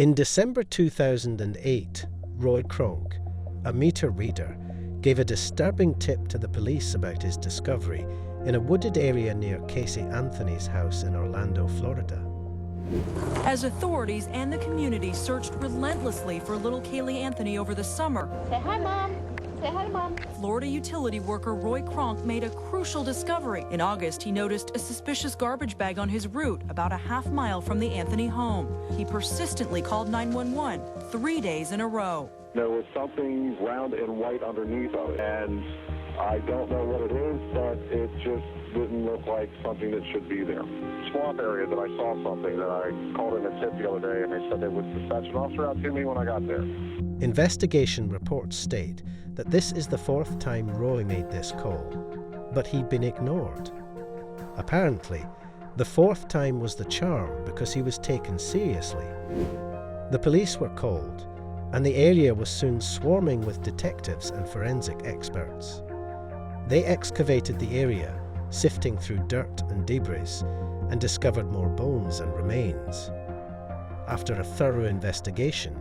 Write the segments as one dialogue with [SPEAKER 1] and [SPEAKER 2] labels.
[SPEAKER 1] In December 2008, Roy Kronk, a meter reader, gave a disturbing tip to the police about his discovery in a wooded area near Caylee Anthony's house in Orlando, Florida.
[SPEAKER 2] As authorities and the community searched relentlessly for little Caylee Anthony over the summer,
[SPEAKER 3] Say hi, Mom. Say hi to Mom.
[SPEAKER 2] Florida utility worker Roy Kronk made a crucial discovery. In August, he noticed a suspicious garbage bag on his route about a half-mile from the Anthony home. He persistently called 911 3 days in a row.
[SPEAKER 4] There was something round and white underneath of it, and I don't know what it is, but it just didn't look like something that should be there. Swamp area that I saw something that I called in a tip the other day, and they said they would dispatch an officer out to me when I got there.
[SPEAKER 1] Investigation reports state that this is the fourth time Roy made this call, but he'd been ignored. Apparently, the fourth time was the charm because he was taken seriously. The police were called, and the area was soon swarming with detectives and forensic experts. They excavated the area, sifting through dirt and debris, and discovered more bones and remains. After a thorough investigation,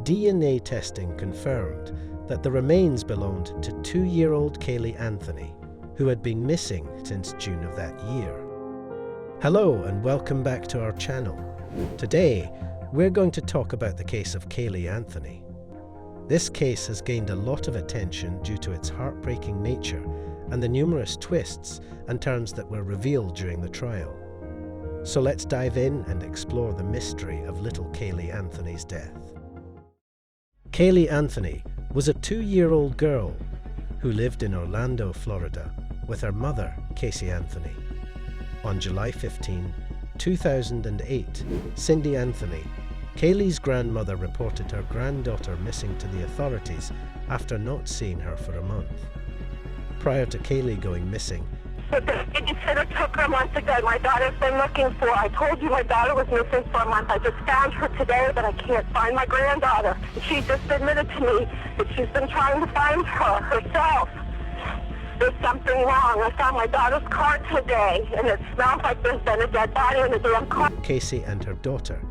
[SPEAKER 1] DNA testing confirmed that the remains belonged to 2-year-old Caylee Anthony, who had been missing since June of that year. Hello and welcome back to our channel. Today, we're going to talk about the case of Caylee Anthony. This case has gained a lot of attention due to its heartbreaking nature and the numerous twists and turns that were revealed during the trial. So let's dive in and explore the mystery of little Caylee Anthony's death. Caylee Anthony was a 2-year-old girl who lived in Orlando, Florida, with her mother, Caylee Anthony. On July 15, 2008, Cindy Anthony, Caylee's grandmother, reported her granddaughter missing to the authorities after not seeing her for a month. Prior to Caylee going missing,
[SPEAKER 3] But the babysitter took her months ago. My daughter's been looking for her. I told you my daughter was missing for a month. I just found her today, but I can't find my granddaughter. She just admitted to me that she's been trying to find her herself. There's something wrong. I found my daughter's car today, and it smells like there's been a dead body in the damn car.
[SPEAKER 1] Casey and her daughter,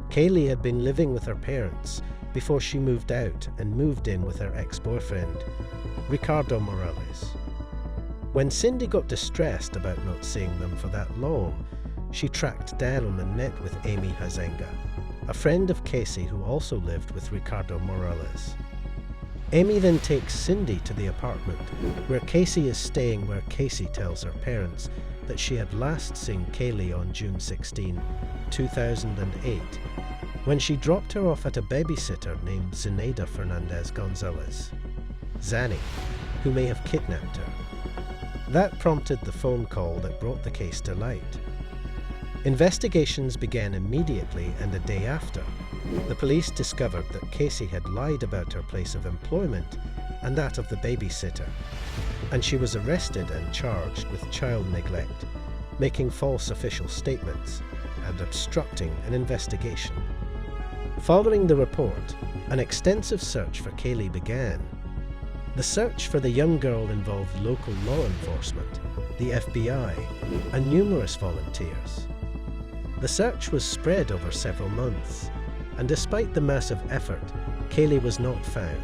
[SPEAKER 1] Caylee, had been living with her parents before she moved out and moved in with her ex-boyfriend, Ricardo Morales. When Cindy got distressed about not seeing them for that long, she tracked down and met with Amy Hazenga, a friend of Casey who also lived with Ricardo Morales. Amy then takes Cindy to the apartment where Casey is staying, where Casey tells her parents that she had last seen Caylee on June 16, 2008, when she dropped her off at a babysitter named Zenaida Fernandez Gonzalez, Zanny, who may have kidnapped her. That prompted the phone call that brought the case to light. Investigations began immediately, and a day after, the police discovered that Casey had lied about her place of employment and that of the babysitter, and she was arrested and charged with child neglect, making false official statements, and obstructing an investigation. Following the report, an extensive search for Caylee began. The search for the young girl involved local law enforcement, the FBI, and numerous volunteers. The search was spread over several months, and despite the massive effort, Caylee was not found.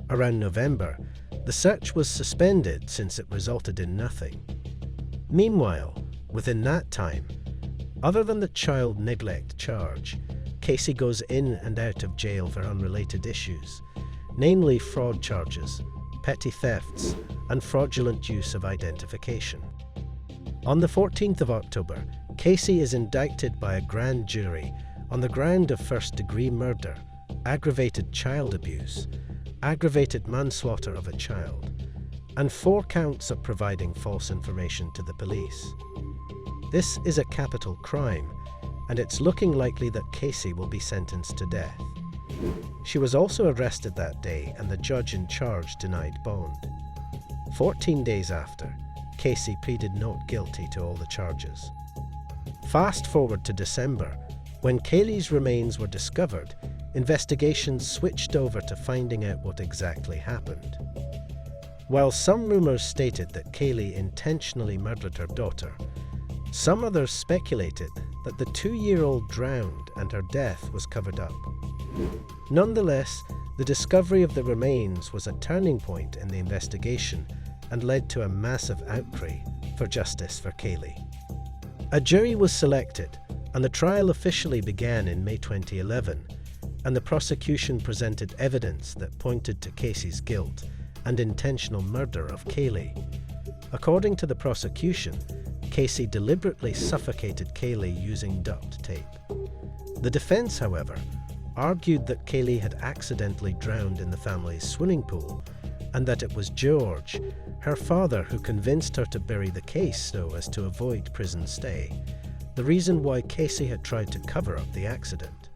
[SPEAKER 1] Around November, the search was suspended since it resulted in nothing. Meanwhile, within that time, other than the child neglect charge, Casey goes in and out of jail for unrelated issues, namely fraud charges, petty thefts, and fraudulent use of identification. On the 14th of October, Casey is indicted by a grand jury on the ground of first-degree murder, aggravated child abuse, aggravated manslaughter of a child, and 4 counts of providing false information to the police. This is a capital crime, and it's looking likely that Casey will be sentenced to death. She was also arrested that day, and the judge in charge denied bond. 14 days after, Casey pleaded not guilty to all the charges. Fast forward to December, when Caylee's remains were discovered, investigations switched over to finding out what exactly happened. While some rumors stated that Caylee intentionally murdered her daughter, some others speculated that the 2-year-old drowned and her death was covered up. Nonetheless, the discovery of the remains was a turning point in the investigation and led to a massive outcry for justice for Caylee. A jury was selected, and the trial officially began in May 2011, and the prosecution presented evidence that pointed to Casey's guilt and intentional murder of Caylee. According to the prosecution, Casey deliberately suffocated Caylee using duct tape. The defense, however, argued that Caylee had accidentally drowned in the family's swimming pool and that it was George, her father, who convinced her to bury the case so as to avoid prison stay, the reason why Casey had tried to cover up the accident.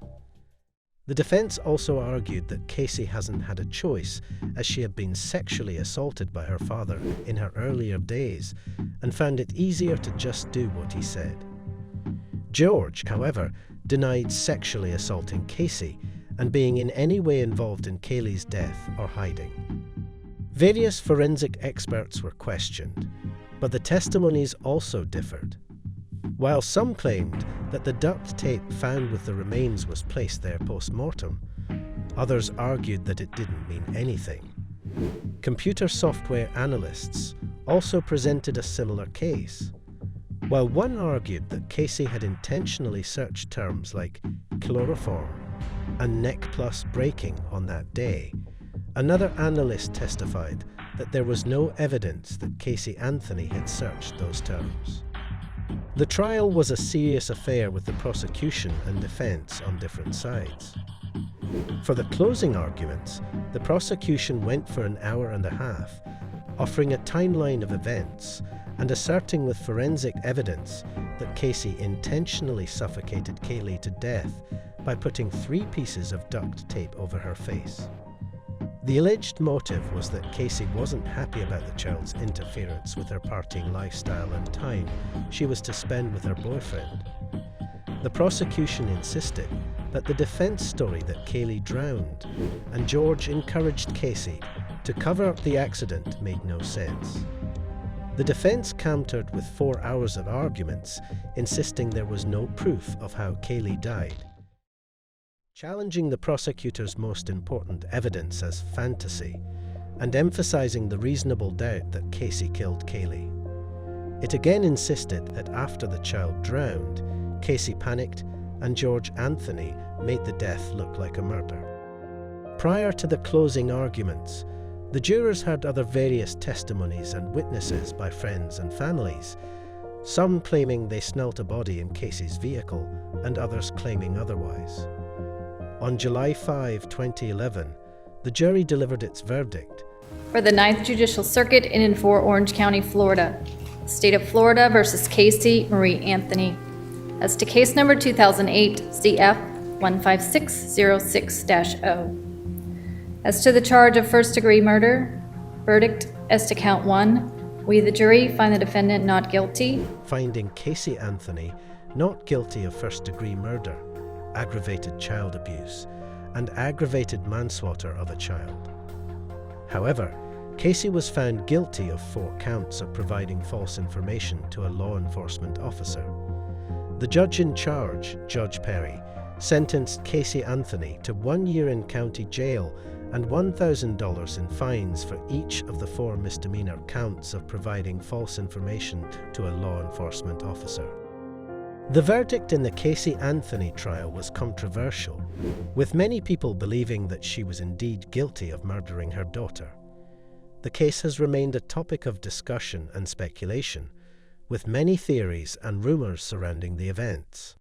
[SPEAKER 1] The defense also argued that Casey hasn't had a choice, as she had been sexually assaulted by her father in her earlier days and found it easier to just do what he said. George, however, denied sexually assaulting Casey and being in any way involved in Caylee's death or hiding. Various forensic experts were questioned, but the testimonies also differed. While some claimed that the duct tape found with the remains was placed there post-mortem, others argued that it didn't mean anything. Computer software analysts also presented a similar case. While one argued that Casey had intentionally searched terms like chloroform and neck plus breaking on that day, another analyst testified that there was no evidence that Caylee Anthony had searched those terms. The trial was a serious affair with the prosecution and defense on different sides. For the closing arguments, the prosecution went for an hour and a half, offering a timeline of events and asserting with forensic evidence that Casey intentionally suffocated Caylee to death by putting 3 pieces of duct tape over her face. The alleged motive was that Casey wasn't happy about the child's interference with her partying lifestyle and time she was to spend with her boyfriend. The prosecution insisted that the defense story that Caylee drowned and George encouraged Casey to cover up the accident made no sense. The defense countered with 4 hours of arguments, insisting there was no proof of how Caylee died, challenging the prosecutor's most important evidence as fantasy and emphasizing the reasonable doubt that Casey killed Caylee. It again insisted that after the child drowned, Casey panicked and George Anthony made the death look like a murder. Prior to the closing arguments, the jurors heard other various testimonies and witnesses by friends and families, some claiming they smelt a body in Casey's vehicle and others claiming otherwise. On July 5, 2011, the jury delivered its verdict.
[SPEAKER 5] For the 9th Judicial Circuit in and for Orange County, Florida, State of Florida versus Caylee Marie Anthony. As to case number 2008 CF 15606-0. As to the charge of first-degree murder, verdict as to count 1, we, the jury, find the defendant not guilty.
[SPEAKER 1] Finding Caylee Anthony not guilty of first-degree murder, aggravated child abuse, and aggravated manslaughter of a child. However, Casey was found guilty of 4 counts of providing false information to a law enforcement officer. The judge in charge, Judge Perry, sentenced Caylee Anthony to 1 year in county jail and $1,000 in fines for each of the 4 misdemeanor counts of providing false information to a law enforcement officer. The verdict in the Caylee Anthony trial was controversial, with many people believing that she was indeed guilty of murdering her daughter. The case has remained a topic of discussion and speculation, with many theories and rumors surrounding the events.